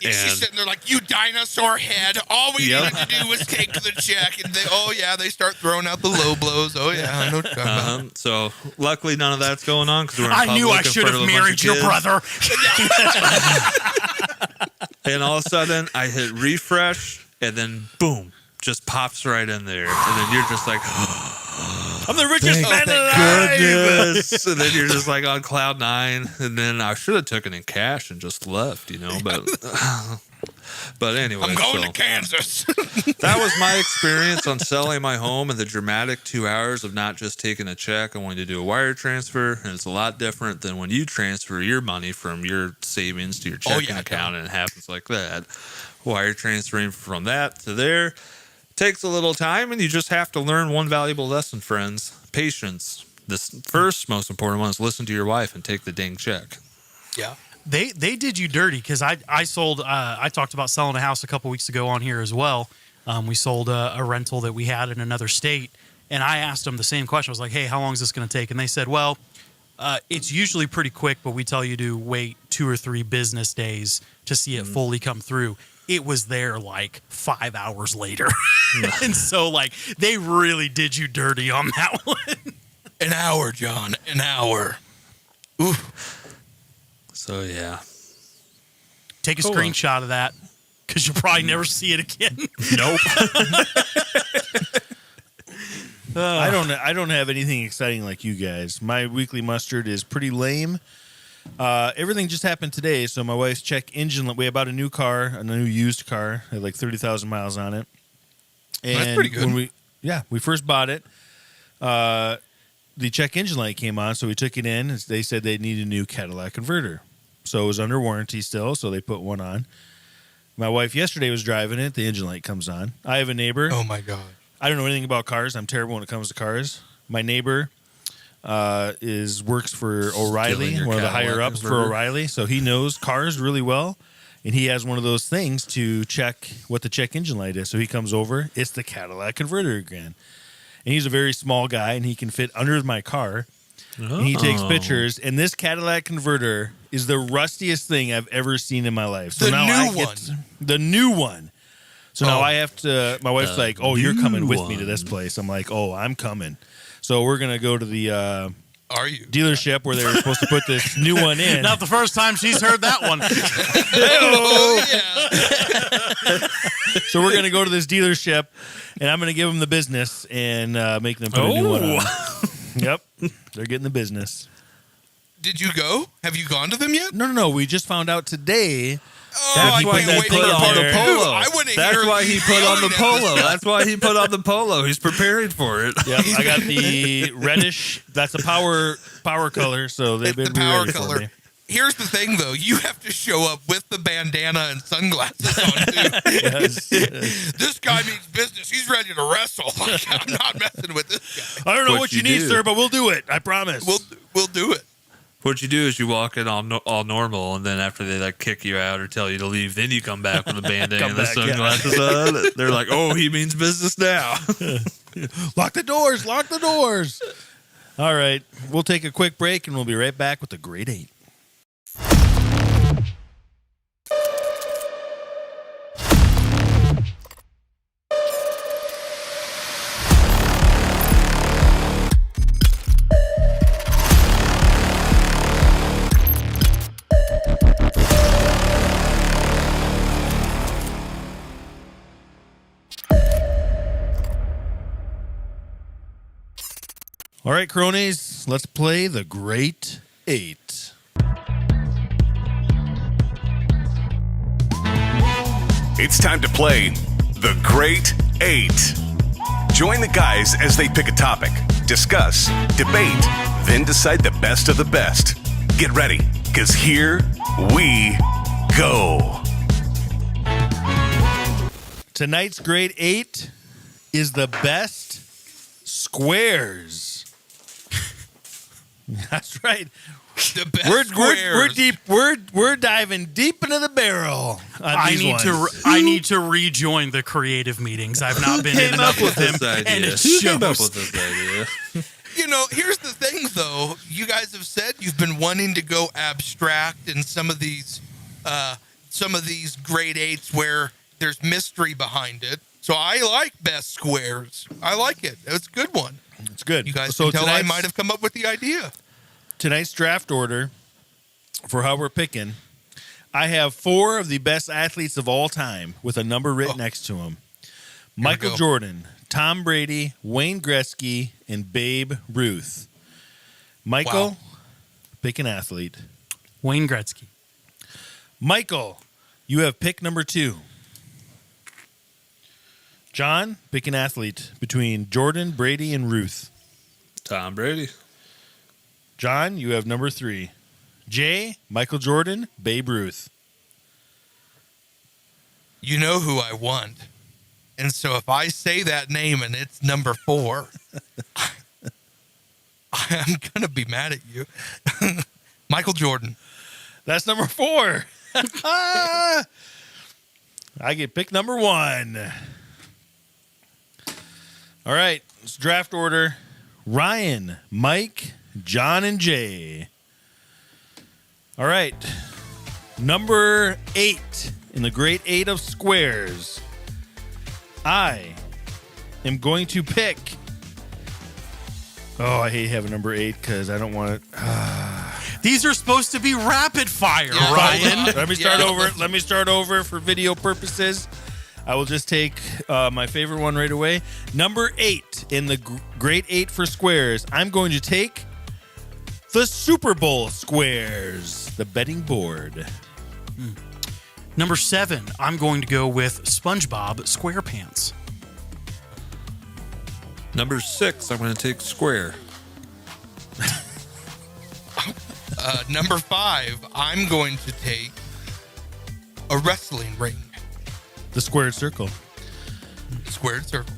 D: Yeah, she's sitting there like, you dinosaur head. All we needed to do was take the check. And they start throwing out the low blows. Oh, yeah, I know what you're talking about.
E: So luckily none of that's going on because we're in public.
C: I knew I should have married your brother.
E: And all of a sudden, I hit refresh. And then, boom, just pops right in there. And then you're just like,
A: I'm the richest man alive.
E: Goodness. And then you're just like on cloud nine. And then I should have taken in cash and just left, But anyway.
D: I'm going to Kansas.
E: That was my experience on selling my home and the dramatic 2 hours of not just taking a check. I wanted to do a wire transfer. And it's a lot different than when you transfer your money from your savings to your checking account. And it happens like that. Wire transferring from that to there takes a little time, and you just have to learn one valuable lesson, friends. Patience. This first most important one is listen to your wife and take the dang check.
D: Yeah.
C: They did you dirty because I talked about selling a house a couple weeks ago on here as well. We sold a rental that we had in another state, and I asked them the same question. I was like, hey, how long is this going to take? And they said, well, it's usually pretty quick, but we tell you to wait 2 or 3 business days to see it fully come through. It was there like 5 hours later. And so they really did you dirty on that one.
D: An hour, John, an hour. Ooh.
E: So, yeah.
C: Take a screenshot of that because you'll probably never see it again.
E: Nope.
A: I don't have anything exciting like you guys. My weekly mustard is pretty lame. Everything just happened today. So my wife's check engine light. We bought a new used car, had like 30,000 miles on it. And
D: that's pretty good.
A: When we first bought it, the check engine light came on, so we took it in. They said they need a new Cadillac converter. So it was under warranty still, so they put one on. My wife yesterday was driving it. The engine light comes on. I have a neighbor.
D: Oh, my God.
A: I don't know anything about cars. I'm terrible when it comes to cars. My neighbor works for O'Reilly, one of the higher ups for O'Reilly, so he knows cars really well, and he has one of those things to check what the check engine light is. So he comes over. It's the Cadillac converter again, and he's a very small guy, and he can fit under my car. And he takes pictures, and this Cadillac converter is the rustiest thing I've ever seen in my life. So the new one. So now I have to. My wife's like, "Oh, you're coming with me to this place." I'm like, "Oh, I'm coming." So we're gonna go to the dealership where they were supposed to put this new one in.
C: Not the first time she's heard that one.
A: So we're gonna go to this dealership, and I'm gonna give them the business and make them put a new one on. Yep, they're getting the business.
D: Did you go? Have you gone to them yet?
A: No. We just found out today.
E: That's why he put on the polo.
D: That's
E: why he put on the polo. That's why he put on the polo. He's preparing for it.
A: Yep, I got the reddish. That's a power color. So they've been
D: power
A: ready
D: color.
A: for me.
D: Here's the thing, though. You have to show up with the bandana and sunglasses on, too.
A: Yes.
D: This guy means business. He's ready to wrestle. I'm not messing with this guy.
A: I don't know what you need, sir, but we'll do it. I promise.
D: We'll do it.
E: What you do is you walk in all normal, and then after they kick you out or tell you to leave, then you come back with a bandana and the sunglasses on. They're like, "Oh, he means business now."
A: Lock the doors. Lock the doors. All right, we'll take a quick break, and we'll be right back with the Grade 8. All right, cronies, let's play the Great 8.
F: It's time to play the Great 8. Join the guys as they pick a topic, discuss, debate, then decide the best of the best. Get ready, because here we go.
A: Tonight's Great 8 is the best squares. That's right.
D: The best
A: We're
D: squares.
A: deep. We're diving deep into the barrel on these ones.
C: I need to rejoin the creative meetings. I've not been in enough with them, and it
E: Who came up
C: shows.
E: with this idea?
D: You know, here's the thing, though. You guys have said you've been wanting to go abstract in some of these grade 8s where there's mystery behind it. So I like best squares. I like it. It's a good one.
A: It's good.
D: You guys
A: so
D: can tell I
A: tonight's-
D: might have come up with the idea.
A: Tonight's draft order for how we're picking. I have 4 of the best athletes of all time with a number written next to them. Michael
D: go.
A: Jordan, Tom Brady, Wayne Gretzky, and Babe Ruth. Michael,
D: Wow.
A: pick an athlete.
C: Wayne Gretzky.
A: Michael, you have pick number 2. John, pick an athlete between Jordan, Brady, and Ruth.
E: Tom Brady.
A: John, you have number 3. Jay, Michael Jordan, Babe Ruth.
D: You know who I want. And so if I say that name and it's number 4, I'm going to be mad at you. Michael Jordan.
A: That's number 4. I get pick number 1. All right, it's draft order. Ryan, Mike, John, and Jay. All right, number 8 in the Great 8 of squares. I am going to pick. Oh, I hate having number 8 because I don't want it.
C: These are supposed to be rapid fire,
D: Yeah.
C: Ryan.
A: Let me start over. Let me start over for video purposes. I will just take my favorite one right away. Number 8 in the Great 8 for squares. I'm going to take the Super Bowl squares, the betting board.
C: Number 7, I'm going to go with SpongeBob SquarePants.
E: Number 6, I'm going to take square.
D: Number 5, I'm going to take a wrestling ring.
A: The squared circle.
D: Squared circle.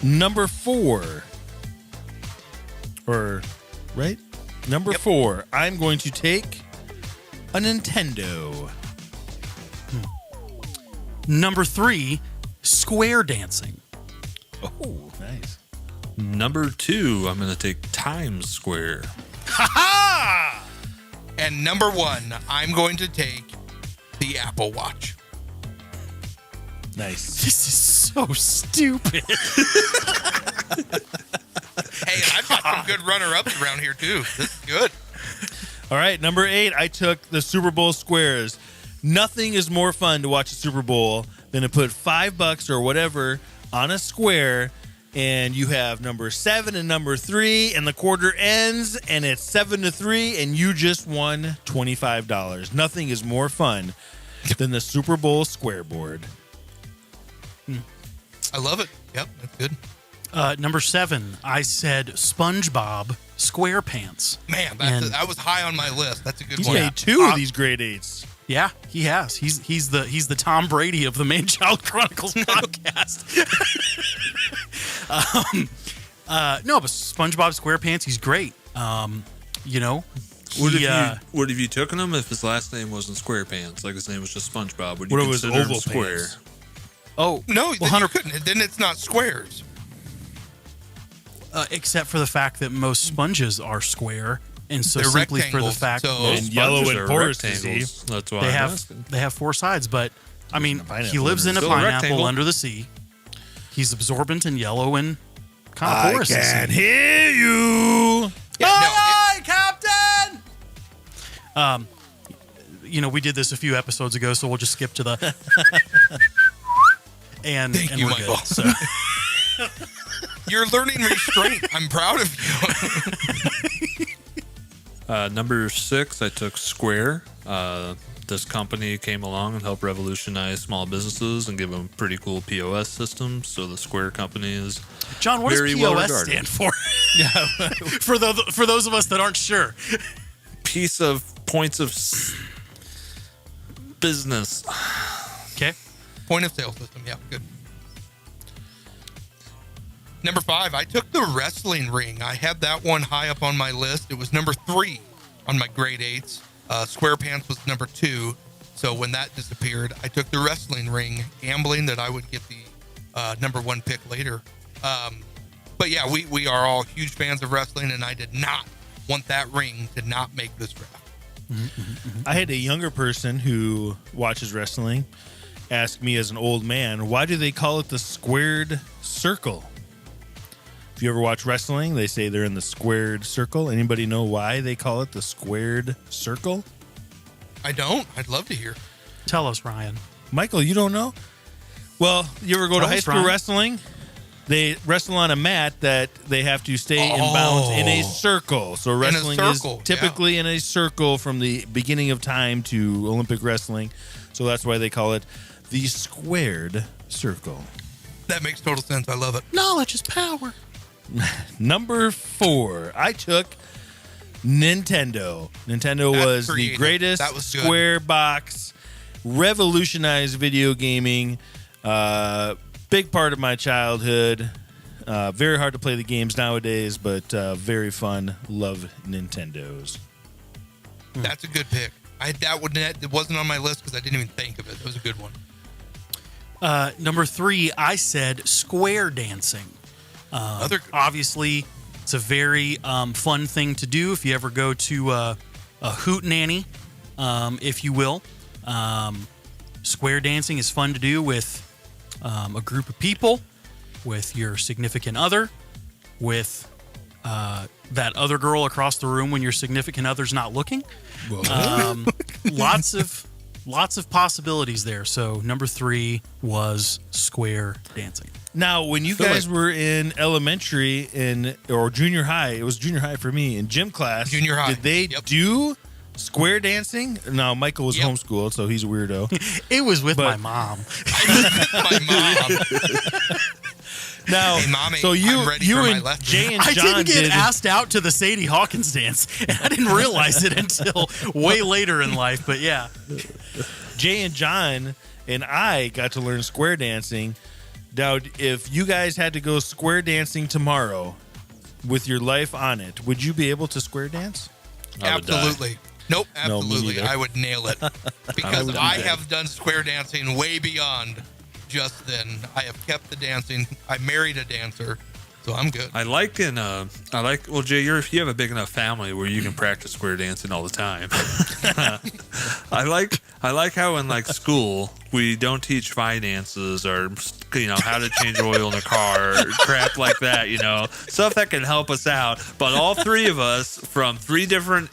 A: Number 4. Or, right? Number 4, I'm going to take a Nintendo.
C: Number 3, square dancing.
A: Oh, nice.
E: Number 2, I'm going to take Times Square.
D: And number 1, I'm going to take the Apple Watch.
A: Nice.
C: This is so stupid.
D: Hey, and I've got some good runner-ups around here, too. This is good.
A: All right, number 8, I took the Super Bowl squares. Nothing is more fun to watch a Super Bowl than to put $5 or whatever on a square, and you have number 7 and number 3, and the quarter ends, and it's 7-3, and you just won $25. Nothing is more fun than the Super Bowl square board.
D: I love it. Yep, that's good.
C: Number 7, I said SpongeBob SquarePants.
D: Man,
C: And-
D: that was high on my list. That's a good
A: He's
D: one.
A: made 2 of these grade 8s.
C: Yeah, he has. He's the Tom Brady of the Man Child Chronicles podcast. No, but SpongeBob SquarePants, he's great. You know,
E: Would
C: he,
E: have you taken him if his last name wasn't SquarePants? Like his name was just SpongeBob? Would you
A: What it was
E: consider him
A: Oval
E: square?
A: Pants?
C: oh
D: No,
C: well,
D: then you
C: 100
D: couldn't. Then it's not squares.
C: except for the fact that most sponges are square, and so
D: They're
C: simply for the
D: rectangles,
C: fact
D: so-
C: that
A: And yellow
E: Sponges
A: and
E: are
A: porous
E: rectangles.
A: disease.
E: That's why
C: they
E: I'm
C: have
E: asking.
C: 4 sides. But I mean,
A: a pineapple
C: he lives in a
E: Still a
C: pineapple
E: rectangle.
C: under the sea. He's absorbent and yellow and kind of porous.
A: hear you.
D: Yeah,
C: Captain! You know, we did this a few episodes ago, so we'll just skip to the and
D: Thank
C: and
D: you,
C: we're
D: Michael.
C: good. So
D: You're learning restraint. I'm proud of you.
E: Number 6, I took Square. This company came along and helped revolutionize small businesses and give them pretty cool POS systems. So the Square company is
C: John, what
E: very
C: does
E: well
C: POS
E: regarded.
C: stand for? for those of us that aren't sure.
E: Piece of points of business.
C: Okay.
D: Point of sale system. Yeah, good. Number 5, I took the wrestling ring. I had that one high up on my list. It was number 3 on my grade 8s. SquarePants was number 2. So when that disappeared, I took the wrestling ring, gambling that I would get the number 1 pick later. But yeah, we are all huge fans of wrestling, and I did not want that ring to not make this draft.
A: I had a younger person who watches wrestling ask me as an old man, why do they call it the squared circle? If you ever watch wrestling, they say they're in the squared circle. Anybody know why they call it the squared circle?
D: I don't. I'd love to hear.
C: Tell us, Ryan.
A: Michael, you don't know? Well, you ever go to
C: Tell
A: high
C: us,
A: school
C: Ryan.
A: wrestling? They wrestle on a mat that they have to stay in bounds in a circle. So wrestling
D: circle,
A: is typically in a circle from the beginning of time to Olympic wrestling. So that's why they call it the squared circle.
D: That makes total sense. I love it.
C: Knowledge is power.
A: Number 4, I took Nintendo. Nintendo
D: That's
A: was the
D: creative.
A: greatest
D: That was good.
A: square box, revolutionized video gaming, big part of my childhood. Very hard to play the games nowadays, but very fun. Love Nintendos.
D: That's a good pick. It wasn't on my list because I didn't even think of it. It was a good one.
C: Number 3, I said square dancing.
D: Other good.
C: Obviously, it's a very fun thing to do if you ever go to a hootenanny, if you will. Square dancing is fun to do with a group of people, with your significant other, with that other girl across the room when your significant other's not looking. Lots of possibilities there. So number 3 was square dancing.
A: Now, when you guys were in elementary or junior high, it was junior high for me, in gym class.
D: Junior high.
A: Did they do square dancing? No, Michael was
D: Yep.
A: homeschooled, so he's a weirdo.
C: It was with my
A: But-
C: mom.
D: My mom.
A: Now,
D: Hey, Mommy,
A: so
D: I'm ready
A: you
D: for my
A: and
D: lesson.
A: Jay and
C: I
A: John
C: didn't get
A: did.
C: asked out to the Sadie Hawkins dance, and I didn't realize it until way later in life. But yeah,
A: Jay and John and I got to learn square dancing. Now, if you guys had to go square dancing tomorrow with your life on it, would you be able to square dance?
E: I would die.
D: Absolutely. Nope,
A: No, me
D: absolutely.
A: neither.
D: I would nail it. Because
E: would
D: I
E: die.
D: have done square dancing way beyond just then. I have kept the dancing. I married a dancer, so I'm good.
E: Well, Jay, you have a big enough family where you can practice square dancing all the time. I like how in like school we don't teach finances or how to change oil in a car or crap like that, stuff that can help us out. But all 3 of us from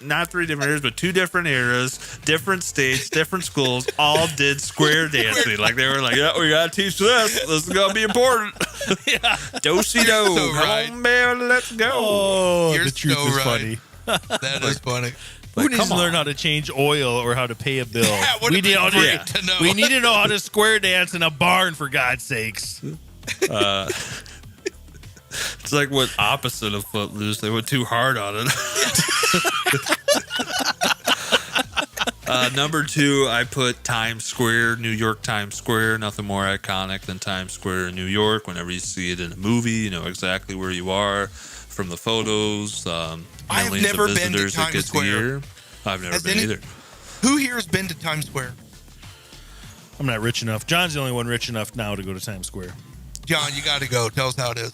E: not 3 different eras, but 2 different eras, different states, different schools, all did square dancing. Like they were like, yeah, we gotta teach this. This is gonna be important. Yeah, do-si-do.
D: so
E: Come
D: right.
E: on, man, let's go.
A: Oh,
D: You're
A: the truth
D: so
A: is
D: right.
A: funny.
D: That is funny.
A: Who needs to
E: come
A: learn
E: on.
A: how to change oil or how to pay a bill?
D: That would have been
A: need
D: great to know.
A: We need to know how to square dance in a barn, for God's sakes.
E: It's like what opposite of Footloose. They went too hard on it. Number 2, I put Times Square, New York Times Square. Nothing more iconic than Times Square in New York. Whenever you see it in a movie, you know exactly where you are from the photos.
D: I have
E: millions
D: never
E: of
D: been to
E: visitors that
D: Times
E: get
D: Square.
E: here. I've never
D: Has
E: been
D: any-
E: either.
D: Who here has been to Times Square?
A: I'm not rich enough. John's the only one rich enough now to go to Times Square.
D: John, you got to go. Tell us how it is.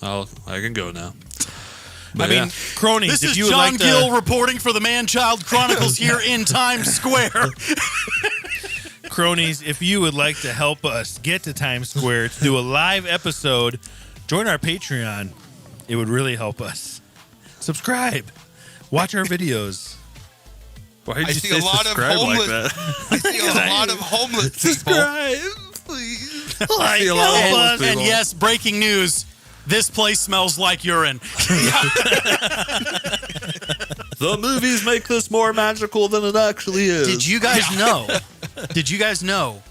E: I can go now.
A: I
E: But
A: mean, cronies,
C: this
A: if
C: is
A: you would
C: John
A: like to,
C: Gill reporting for the Man Child Chronicles here in Times Square.
A: cronies, if you would like to help us get to Times Square to do a live episode, join our Patreon. It would really help us. Subscribe. Watch our videos.
E: why did
D: I
E: you
D: see
E: say
D: a lot of
E: subscribe like
D: homeless.
E: that?
D: I see a lot of homeless people.
E: Subscribe, please.
A: Like,
E: see a lot of
A: help
E: homeless
A: us.
E: people.
C: And yes, breaking news. This place smells like urine.
E: The movies make this more magical than it actually is.
C: Did you guys know? Did you guys know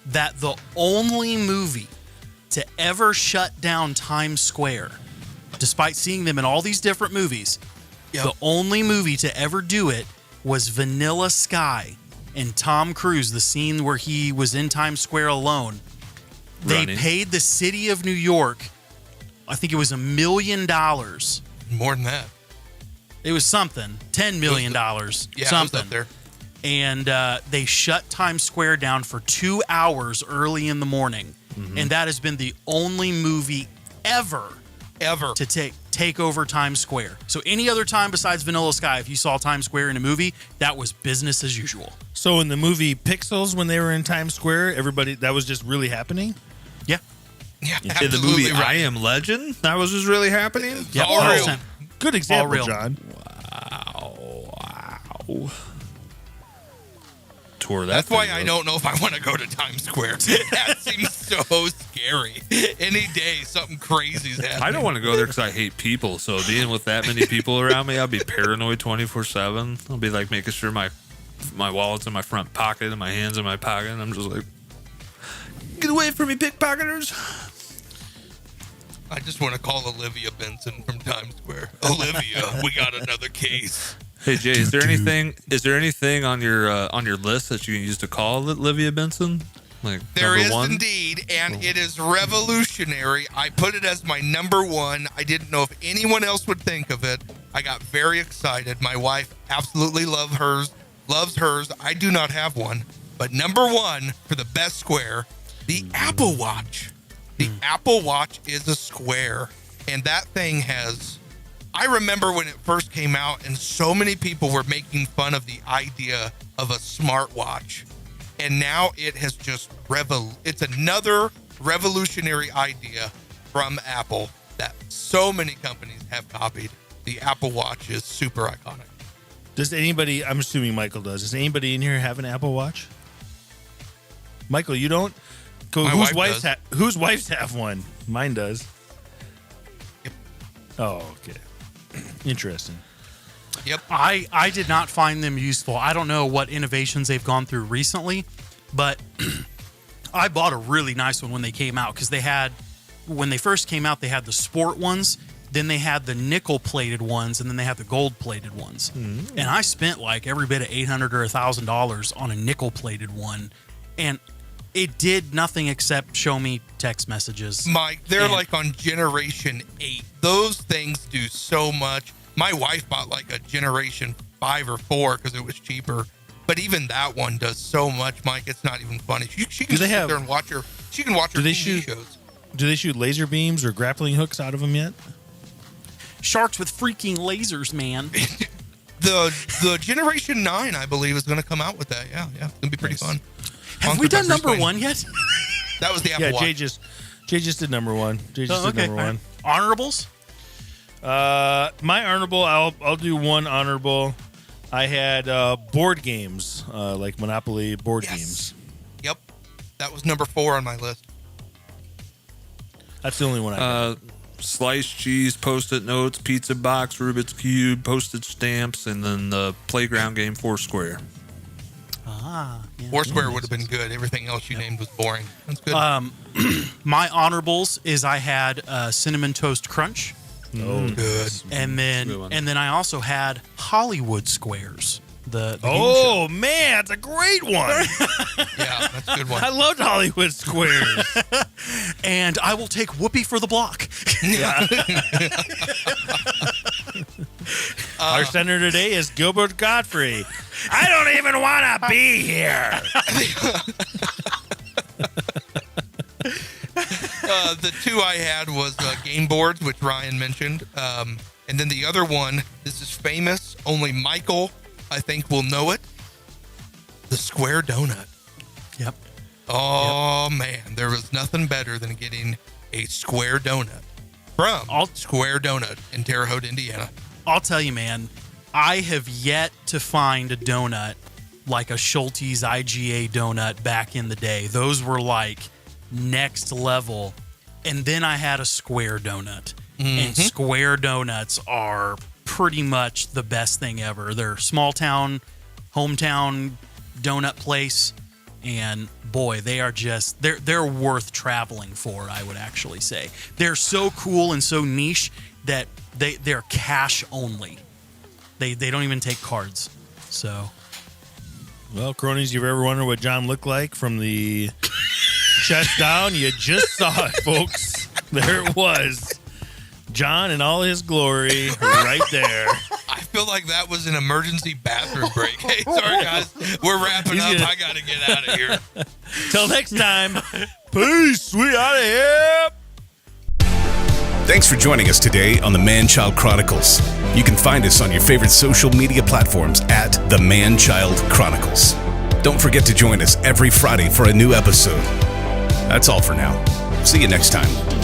C: that the only movie to ever shut down Times Square, despite seeing them in all these different movies, the only movie to ever do it was Vanilla Sky and Tom Cruise, the scene where he was in Times Square alone. They paid the city of New York, I think it was $1 million.
D: More than that.
C: It was something, $10 million,
D: Yeah,
C: something.
D: it was up there.
C: And they shut Times Square down for 2 hours early in the morning. And that has been the only movie ever to take over Times Square. So any other time besides Vanilla Sky, if you saw Times Square in a movie, that was business as usual.
A: So in the movie Pixels, when they were in Times Square, everybody, that was just really happening?
C: Yeah.
D: Yeah,
E: In the movie
D: right.
E: I Am Legend, that was just really happening?
C: Yeah.
D: all real.
A: Good example,
C: real.
A: John.
E: Wow. Tour that.
D: That's why
E: thing
D: I
E: up.
D: don't know if I want to go to Times Square. That seems so scary. Any day, something crazy's happening.
E: I don't want to go there because I hate people. So being with that many people around me, I'll be paranoid 24/7. I'll be like making sure my wallet's in my front pocket and my hands in my pocket. And I'm just like, get away from me, pickpocketers.
D: I just want to call Olivia Benson from Times Square. Olivia, we got another case.
E: Hey Jay, is there anything on your list that you can use to call Olivia Benson? Like
D: There
E: number
D: is
E: one?
D: indeed, and it is revolutionary. I put it as my number one. I didn't know if anyone else would think of it. I got very excited. My wife absolutely loves hers. I do not have one. But number one for the best square, the Apple Watch. The Apple Watch is a square, and that thing has... I remember when it first came out, and so many people were making fun of the idea of a smartwatch. And now it has just it's another revolutionary idea from Apple that so many companies have copied. The Apple Watch is super iconic.
A: Does anybody, I'm assuming Michael does anybody in here have an Apple Watch? Michael, you don't? Go,
D: My
A: whose
D: wife does.
A: whose wives have one? Mine does.
D: Yep.
A: Oh, okay. Interesting.
D: Yep.
C: I did not find them useful. I don't know what innovations they've gone through recently, but I bought a really nice one when they came out because when they first came out, they had the sport ones, then they had the nickel-plated ones, and then they had the gold-plated ones. And I spent like every bit of $800 or $1,000 on a nickel-plated one, and it did nothing except show me text messages.
D: Mike, they're
C: And-
D: like on Generation 8. Those things do so much. My wife bought like a Generation 5 or 4 because it was cheaper. But even that one does so much, Mike. It's not even funny. She can
A: Do they
D: sit
A: have-
D: there and watch her. She can watch her
A: Do they
D: TV
A: shoot-
D: shows.
A: Do they shoot laser beams or grappling hooks out of them yet?
C: Sharks with freaking lasers, man.
D: The Generation 9, I believe, is going to come out with that. Yeah. It's going to be pretty fun.
C: Have
D: Conquered
C: we
D: by
C: done
D: Bruce
C: number
D: Wayne.
C: one yet?
D: That was the Apple
A: Yeah,
D: Watch.
A: Jay just did number one. Jay just did number one.
C: Honorables?
A: My honorable, I'll do one honorable. I had board games, like Monopoly board
D: Yes.
A: games.
D: Yep. That was number 4 on my list.
A: That's the only one I got.
E: Sliced cheese, Post-it notes, pizza box, Rubik's Cube, postage stamps, and then the playground game Foursquare.
D: Foursquare would have been good. Everything else you named was boring. That's good.
C: My honorables is I had Cinnamon Toast Crunch,
D: good.
C: and
E: good one.
C: then I also had Hollywood Squares. The game show.
A: Oh man, it's a great one.
D: Yeah, that's a good one.
A: I loved Hollywood Squares.
C: And I will take Whoopi for the block.
A: Our center today is Gilbert Godfrey. I don't even want to be here.
D: The two I had was game boards, which Ryan mentioned. And then the other one, this is famous. Only Michael, I think, will know it. The square donut.
C: Yep.
D: Oh, man. There was nothing better than getting a square donut from Square Donut in Terre Haute, Indiana.
C: I'll tell you, man, I have yet to find a donut like a Schulte's IGA donut back in the day. Those were like next level. And then I had a square donut. And square donuts are pretty much the best thing ever. They're small town, hometown donut place. And boy, they are just, they're worth traveling for, I would actually say. They're so cool and so niche that they're cash only. They don't even take cards. So,
A: Well, cronies, you ever wonder what John looked like from the chest down? You just saw it, folks. There it was. John in all his glory right there.
D: I feel like that was an emergency bathroom break. Hey, sorry, guys. We're wrapping up. I got to get out of here.
A: Till next time. Peace. We out of here.
F: Thanks for joining us today on the Man Child Chronicles. You can find us on your favorite social media platforms at the Man Child Chronicles. Don't forget to join us every Friday for a new episode. That's all for now. See you next time.